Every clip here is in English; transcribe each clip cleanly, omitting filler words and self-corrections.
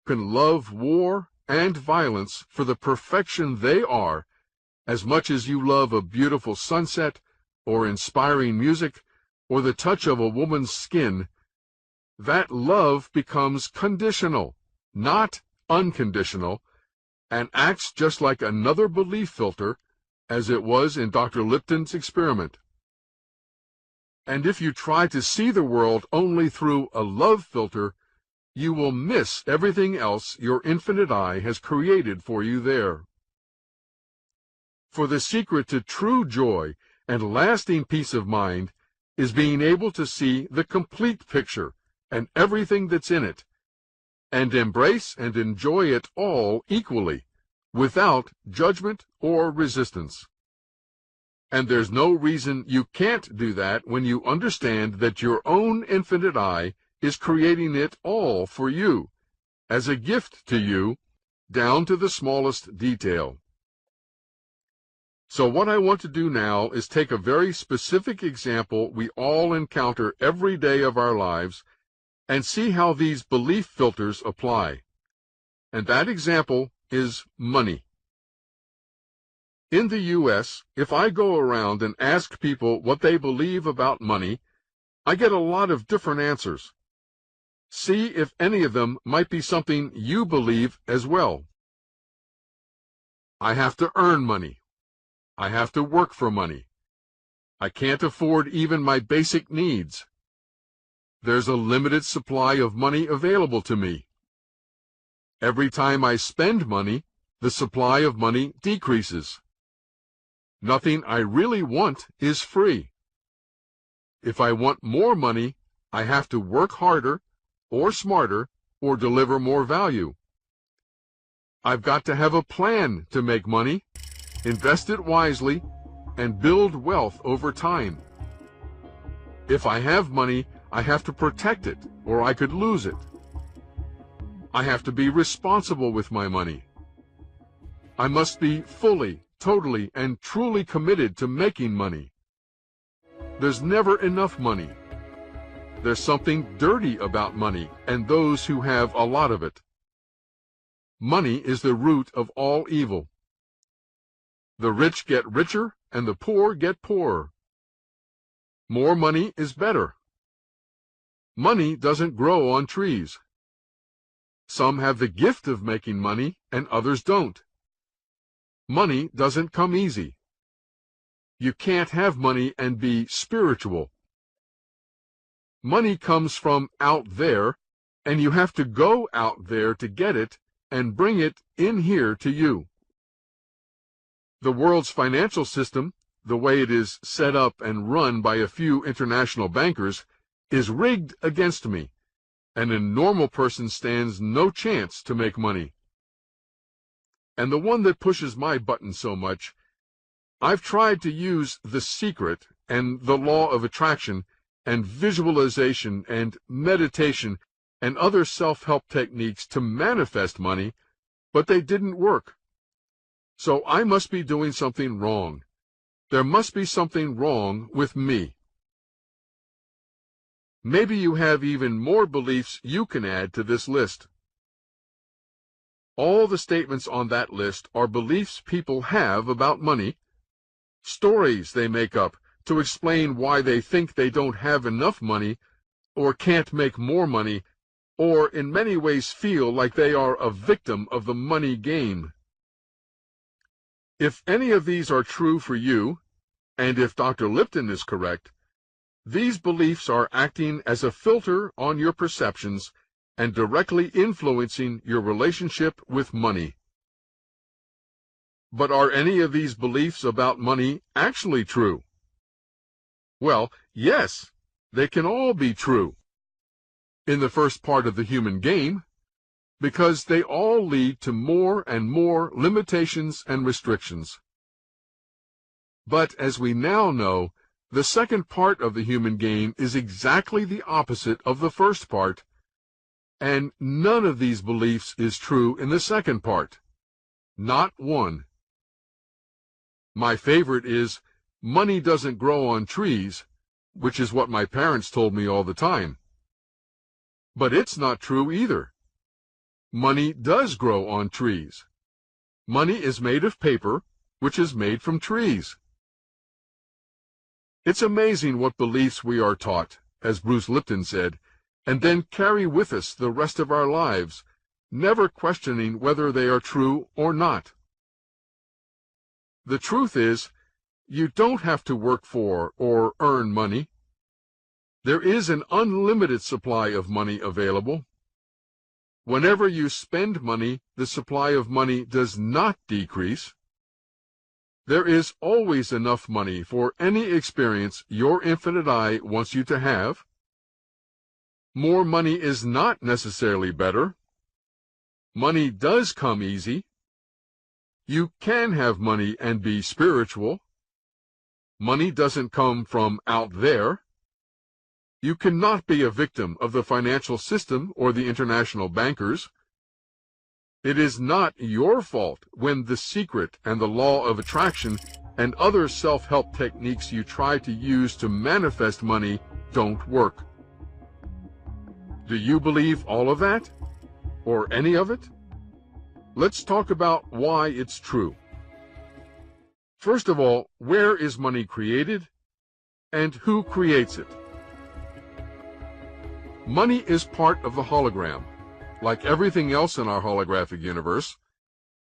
can love war and violence for the perfection they are, as much as you love a beautiful sunset, or inspiring music, or the touch of a woman's skin, that love becomes conditional, not unconditional, and acts just like another belief filter, as it was in Dr. Lipton's experiment. And if you try to see the world only through a love filter, you will miss everything else your infinite eye has created for you there. For the secret to true joy and lasting peace of mind is being able to see the complete picture and everything that's in it, and embrace and enjoy it all equally, without judgment or resistance. And there's no reason you can't do that when you understand that your own infinite eye is creating it all for you, as a gift to you, down to the smallest detail. So what I want to do now is take a very specific example we all encounter every day of our lives and see how these belief filters apply. And that example is money. In the U.S., if I go around and ask people what they believe about money, I get a lot of different answers. See if any of them might be something you believe as well. I have to earn money. I have to work for money. I can't afford even my basic needs. There's a limited supply of money available to me. Every time I spend money, the supply of money decreases. Nothing I really want is free. If I want more money, I have to work harder, or smarter, or deliver more value. I've got to have a plan to make money, invest it wisely, and build wealth over time. If I have money, I have to protect it, or I could lose it. I have to be responsible with my money. I must be fully, totally, and truly committed to making money. There's never enough money. There's something dirty about money and those who have a lot of it. Money is the root of all evil. The rich get richer and the poor get poorer. More money is better. Money doesn't grow on trees. Some have the gift of making money and others don't. Money doesn't come easy. You can't have money and be spiritual. Money comes from out there, and you have to go out there to get it and bring it in here to you. The world's financial system, the way it is set up and run by a few international bankers, is rigged against me, and a normal person stands no chance to make money. And the one that pushes my button so much, I've tried to use the secret and the law of attraction and visualization and meditation and other self-help techniques to manifest money, but they didn't work. So I must be doing something wrong. There must be something wrong with me. Maybe you have even more beliefs you can add to this list. All the statements on that list are beliefs people have about money, stories they make up to explain why they think they don't have enough money or can't make more money, or in many ways feel like they are a victim of the money game. If any of these are true for you, and if Dr. Lipton is correct, these beliefs are acting as a filter on your perceptions and directly influencing your relationship with money. But are any of these beliefs about money actually true? Well, yes, they can all be true in the first part of the human game, because they all lead to more and more limitations and restrictions. But as we now know, the second part of the human game is exactly the opposite of the first part, and none of these beliefs is true in the second part. Not one. My favorite is, money doesn't grow on trees, which is what my parents told me all the time. But it's not true either. Money does grow on trees. Money is made of paper, which is made from trees. It's amazing what beliefs we are taught, as Bruce Lipton said, and then carry with us the rest of our lives, never questioning whether they are true or not. The truth is, you don't have to work for or earn money. There is an unlimited supply of money available. Whenever you spend money, the supply of money does not decrease. There is always enough money for any experience your infinite I wants you to have. More money is not necessarily better. Money does come easy. You can have money and be spiritual. Money doesn't come from out there. You cannot be a victim of the financial system or the international bankers. It is not your fault when The Secret and the law of attraction and other self-help techniques you try to use to manifest money don't work. Do you believe all of that? Or any of it? Let's talk about why it's true. First of all, where is money created? And who creates it? Money is part of the hologram, like everything else in our holographic universe,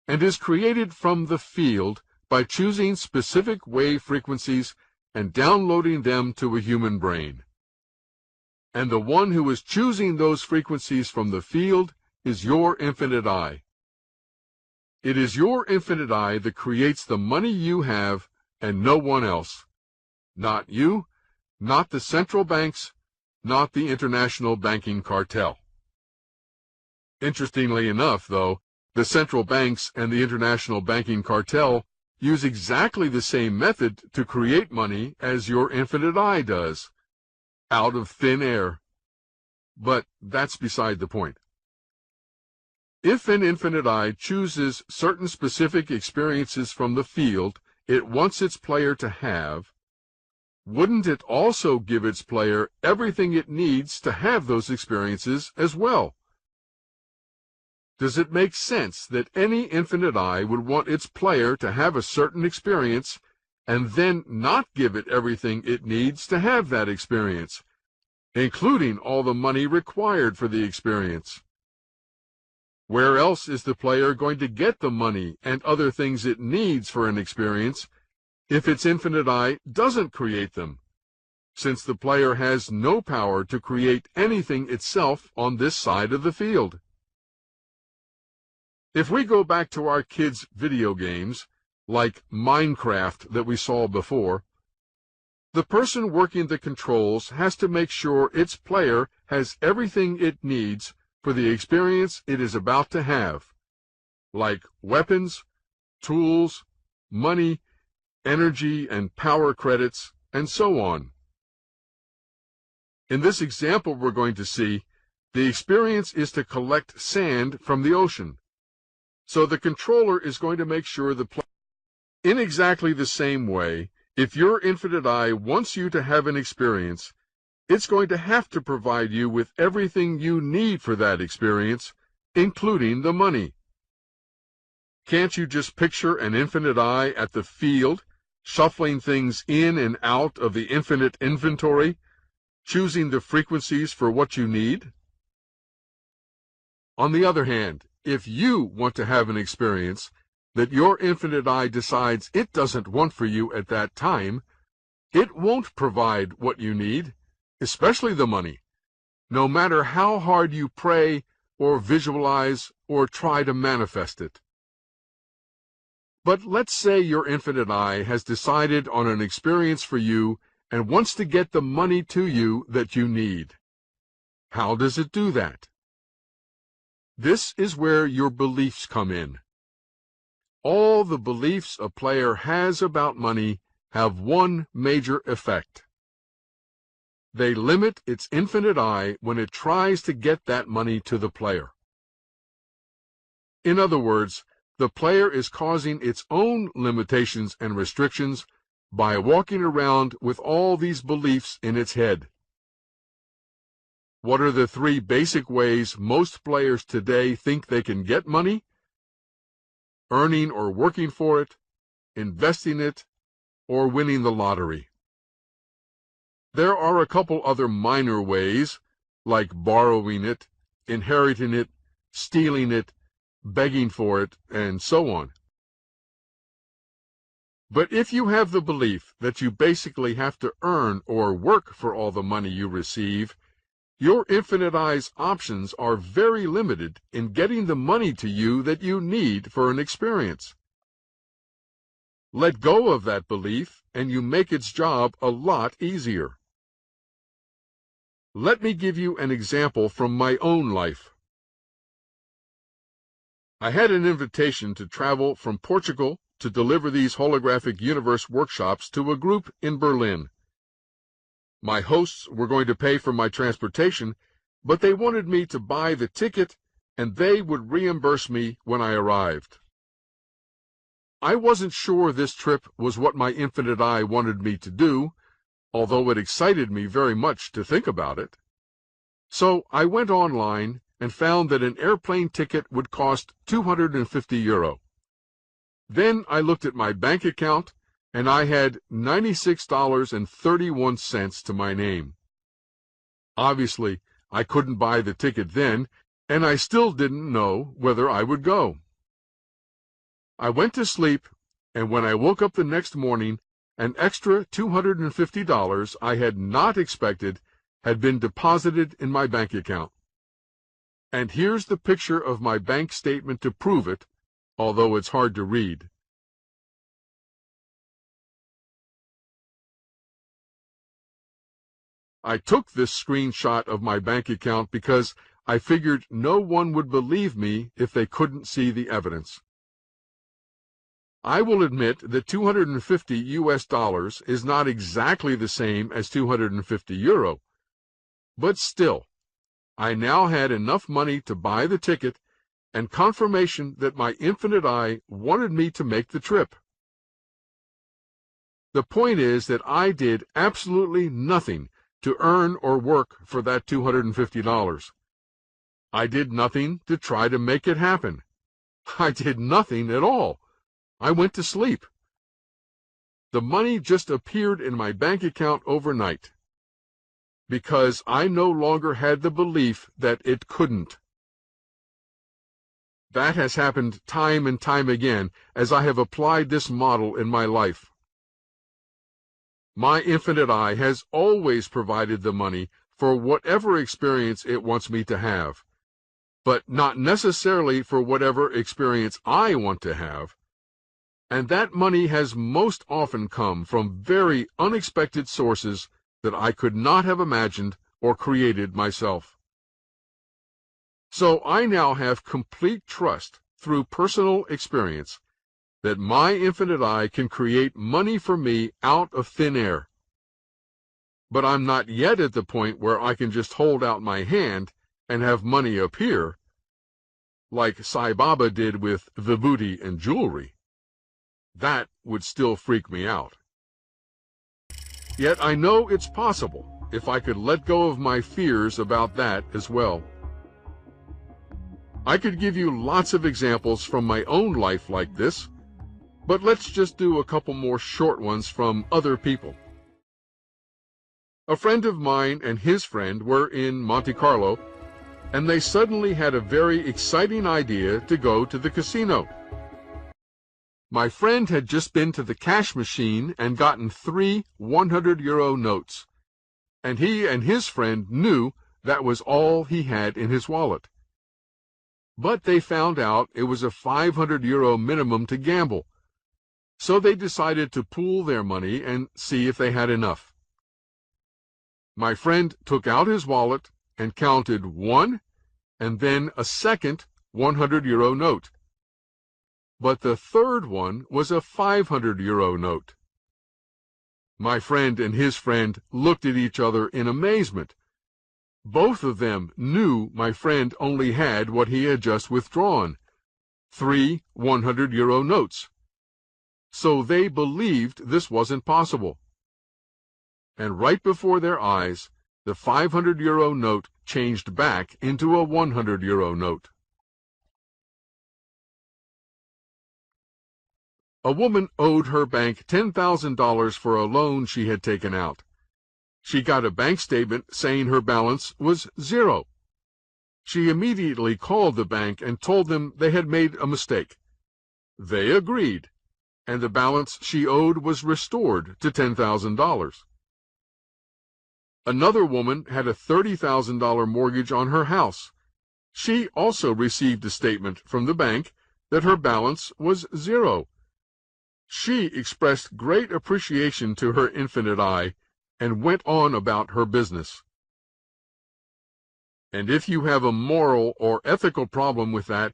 and is created from the field by choosing specific wave frequencies and downloading them to a human brain. And the one who is choosing those frequencies from the field is your infinite I. It is your infinite I that creates the money you have and no one else. Not you, not the central banks, not the international banking cartel. Interestingly enough, though, the central banks and the international banking cartel use exactly the same method to create money as your infinite I does, out of thin air. But that's beside the point. If an infinite I chooses certain specific experiences from the field it wants its player to have, wouldn't it also give its player everything it needs to have those experiences as well? Does it make sense that any infinite I would want its player to have a certain experience and then not give it everything it needs to have that experience, including all the money required for the experience? Where else is the player going to get the money and other things it needs for an experience if its infinite I doesn't create them, since the player has no power to create anything itself on this side of the field? If we go back to our kids' video games, like Minecraft that we saw before, the person working the controls has to make sure its player has everything it needs for the experience it is about to have, like weapons, tools, money, energy and power credits, and so on. In this example we're going to see, the experience is to collect sand from the ocean. So the controller is going to make sure the player. In exactly the same way, if your infinite I wants you to have an experience, it's going to have to provide you with everything you need for that experience, including the money. Can't you just picture an infinite I at the field, shuffling things in and out of the infinite inventory, choosing the frequencies for what you need? On the other hand, if you want to have an experience that your infinite I decides it doesn't want for you at that time, it won't provide what you need, especially the money, no matter how hard you pray or visualize or try to manifest it. But let's say your infinite I has decided on an experience for you and wants to get the money to you that you need. How does it do that? This is where your beliefs come in. All the beliefs a player has about money have one major effect. They limit its infinite I when it tries to get that money to the player. In other words, the player is causing its own limitations and restrictions by walking around with all these beliefs in its head. What are the three basic ways most players today think they can get money? Earning or working for it, investing it, or winning the lottery. There are a couple other minor ways, like borrowing it, inheriting it, stealing it, begging for it, and so on. But if you have the belief that you basically have to earn or work for all the money you receive, your infinite I's options are very limited in getting the money to you that you need for an experience. Let go of that belief, and you make its job a lot easier. Let me give you an example from my own life. I had an invitation to travel from Portugal to deliver these holographic universe workshops to a group in Berlin. My hosts were going to pay for my transportation, but they wanted me to buy the ticket, and they would reimburse me when I arrived. I wasn't sure this trip was what my infinite I wanted me to do, although it excited me very much to think about it. So I went online and found that an airplane ticket would cost €250. Then I looked at my bank account, and I had $96.31 to my name. Obviously, I couldn't buy the ticket then, and I still didn't know whether I would go. I went to sleep, and when I woke up the next morning, an extra $250 I had not expected had been deposited in my bank account. And here's the picture of my bank statement to prove it, although it's hard to read. I took this screenshot of my bank account because I figured no one would believe me if they couldn't see the evidence. I will admit that $250 is not exactly the same as €250, but still, I now had enough money to buy the ticket and confirmation that my infinite I wanted me to make the trip. The point is that I did absolutely nothing to earn or work for that $250. I did nothing to try to make it happen. I did nothing at all. I went to sleep. The money just appeared in my bank account overnight, because I no longer had the belief that it couldn't. That has happened time and time again as I have applied this model in my life. My infinite I has always provided the money for whatever experience it wants me to have, but not necessarily for whatever experience I want to have. And that money has most often come from very unexpected sources that I could not have imagined or created myself. So I now have complete trust through personal experience that my infinite I can create money for me out of thin air. But I'm not yet at the point where I can just hold out my hand and have money appear, like Sai Baba did with vibhuti and jewelry. That would still freak me out. Yet I know it's possible if I could let go of my fears about that as well. I could give you lots of examples from my own life like this, but let's just do a couple more short ones from other people. A friend of mine and his friend were in Monte Carlo, and they suddenly had a very exciting idea to go to the casino. My friend had just been to the cash machine and gotten 3 €100 notes, and he and his friend knew that was all he had in his wallet. But they found out it was a €500 minimum to gamble, so they decided to pool their money and see if they had enough. My friend took out his wallet and counted one and then a second €100 note. But the third one was a €500 note. My friend and his friend looked at each other in amazement. Both of them knew my friend only had what he had just withdrawn, 3 €100 notes. So they believed this wasn't possible. And right before their eyes, the €500 note changed back into a 100 euro note. A woman owed her bank $10,000 for a loan she had taken out. She got a bank statement saying her balance was zero. She immediately called the bank and told them they had made a mistake. They agreed, and the balance she owed was restored to $10,000. Another woman had a $30,000 mortgage on her house. She also received a statement from the bank that her balance was zero. She expressed great appreciation to her infinite I and went on about her business. And if you have a moral or ethical problem with that,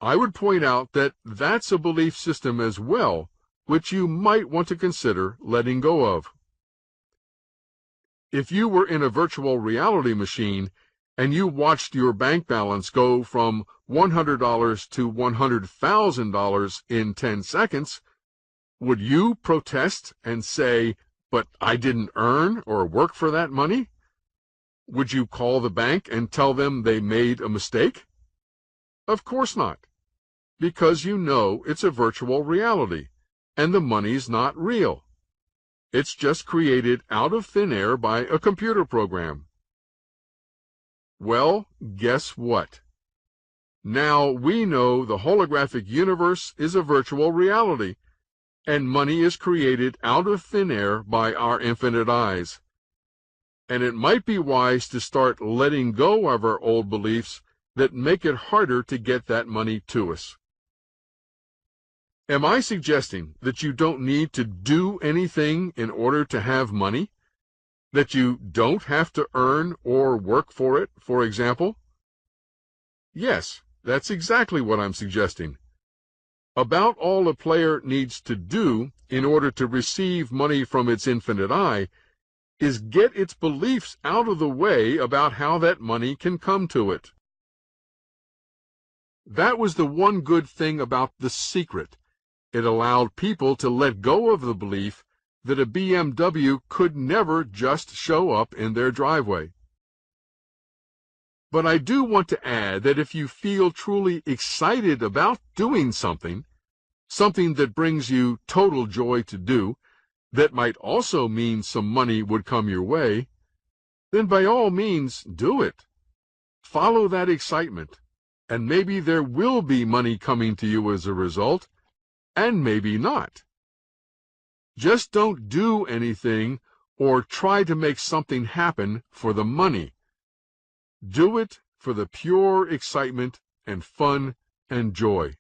I would point out that that's a belief system as well, which you might want to consider letting go of. If you were in a virtual reality machine and you watched your bank balance go from $100 to $100,000 in 10 seconds, would you protest and say, "But I didn't earn or work for that money"? Would you call the bank and tell them they made a mistake? Of course not, because you know it's a virtual reality, and the money's not real. It's just created out of thin air by a computer program. Well, guess what? Now we know the holographic universe is a virtual reality, and money is created out of thin air by our infinite eyes. And it might be wise to start letting go of our old beliefs that make it harder to get that money to us. Am I suggesting that you don't need to do anything in order to have money? That you don't have to earn or work for it, for example? Yes, that's exactly what I'm suggesting. About all a player needs to do in order to receive money from its infinite I is get its beliefs out of the way about how that money can come to it. That was the one good thing about The Secret. It allowed people to let go of the belief that a BMW could never just show up in their driveway. But I do want to add that if you feel truly excited about doing something that brings you total joy to do, that might also mean some money would come your way, then by all means do it. Follow that excitement, and maybe there will be money coming to you as a result, and maybe not. Just don't do anything or try to make something happen for the money. Do it for the pure excitement and fun and joy.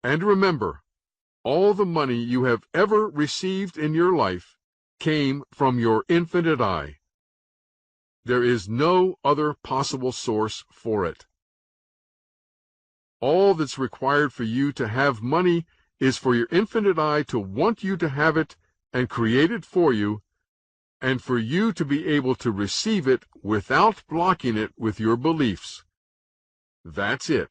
And remember, all the money you have ever received in your life came from your infinite I. There is no other possible source for it. All that's required for you to have money is for your infinite I to want you to have it and create it for you, and for you to be able to receive it without blocking it with your beliefs. That's it.